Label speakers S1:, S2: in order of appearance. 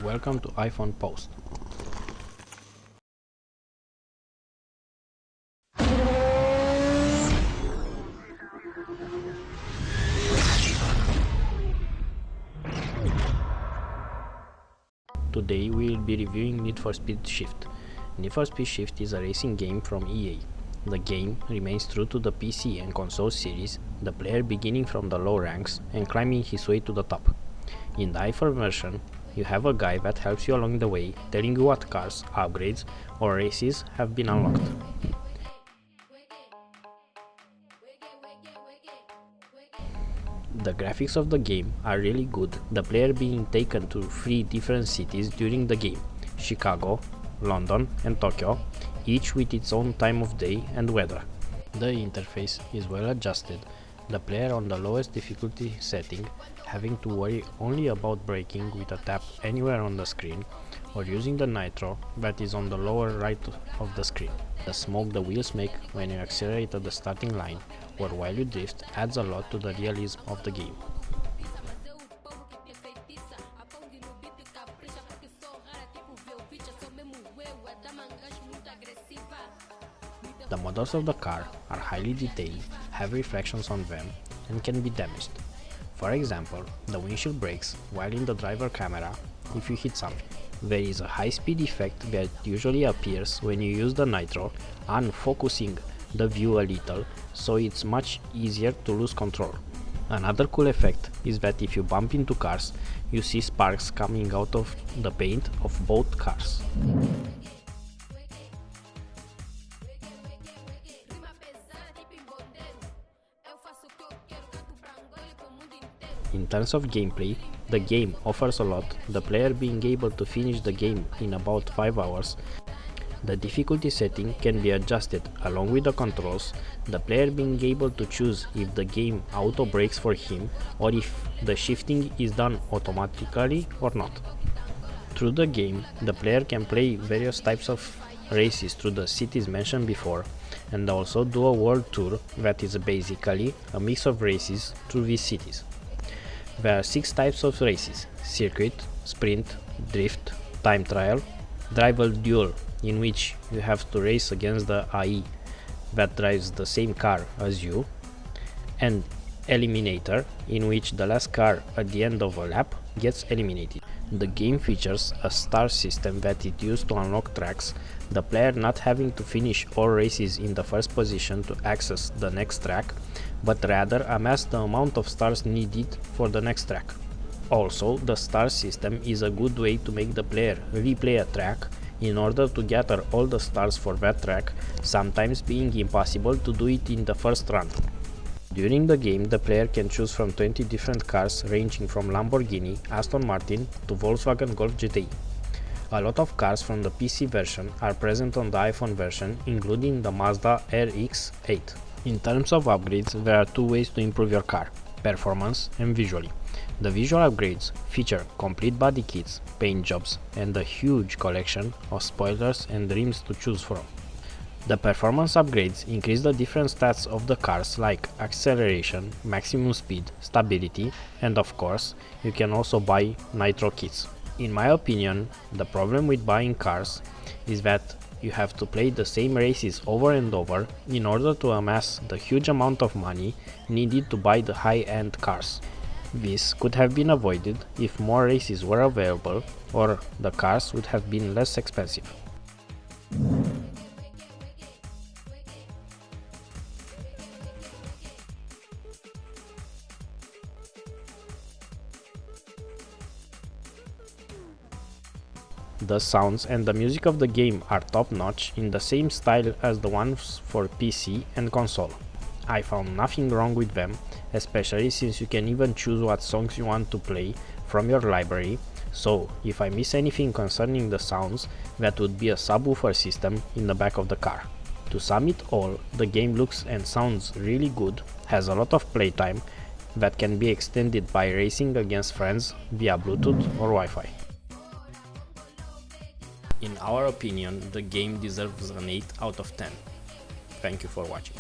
S1: Welcome to iPhone Post. Today we will be reviewing Need for Speed Shift. Need for Speed Shift is a racing game from EA. The game remains true to the PC and console series, the player beginning from the low ranks and climbing his way to the top. In the iPhone version, you have a guide that helps you along the way, telling you what cars, upgrades or races have been unlocked. The graphics of the game are really good, the player being taken to 3 different cities during the game: Chicago, London and Tokyo, each with its own time of day and weather. The interface is well adjusted, the player on the lowest difficulty setting having to worry only about braking with a tap anywhere on the screen, or using the nitro that is on the lower right of the screen. The smoke the wheels make when you accelerate at the starting line or while you drift adds a lot to the realism of the game. The models of the car are highly detailed, have reflections on them, and can be damaged. For example, the windshield breaks while in the driver camera if you hit something. There is a high-speed effect that usually appears when you use the nitro, unfocusing the view a little, so it's much easier to lose control. Another cool effect is that if you bump into cars, you see sparks coming out of the paint of both cars. In terms of gameplay, the game offers a lot, the player being able to finish the game in about 5 hours. The difficulty setting can be adjusted along with the controls, the player being able to choose if the game auto brakes for him or if the shifting is done automatically or not. Through the game, the player can play various types of races through the cities mentioned before, and also do a world tour that is basically a mix of races through these cities. There are 6 types of races: circuit, sprint, drift, time trial, driver duel, in which you have to race against the AI that drives the same car as you, and eliminator, in which the last car at the end of a lap gets eliminated. The game features a star system that is used to unlock tracks, the player not having to finish all races in the first position to access the next track, but rather amass the amount of stars needed for the next track. Also, the star system is a good way to make the player replay a track in order to gather all the stars for that track, sometimes being impossible to do it in the first run. During the game, the player can choose from 20 different cars ranging from Lamborghini, Aston Martin to Volkswagen Golf GTI. A lot of cars from the PC version are present on the iPhone version, including the Mazda RX-8. In terms of upgrades, there are 2 ways to improve your car: performance and visually. The visual upgrades feature complete body kits, paint jobs, and a huge collection of spoilers and rims to choose from. The performance upgrades increase the different stats of the cars like acceleration, maximum speed, stability, and of course, you can also buy nitro kits. In my opinion, the problem with buying cars is that you have to play the same races over and over in order to amass the huge amount of money needed to buy the high-end cars. This could have been avoided if more races were available or the cars would have been less expensive. The sounds and the music of the game are top-notch, in the same style as the ones for PC and console. I found nothing wrong with them, especially since you can even choose what songs you want to play from your library, so if I miss anything concerning the sounds, that would be a subwoofer system in the back of the car. To sum it all, the game looks and sounds really good, has a lot of playtime that can be extended by racing against friends via Bluetooth or Wi-Fi. In our opinion, the game deserves an 8 out of 10. Thank you for watching.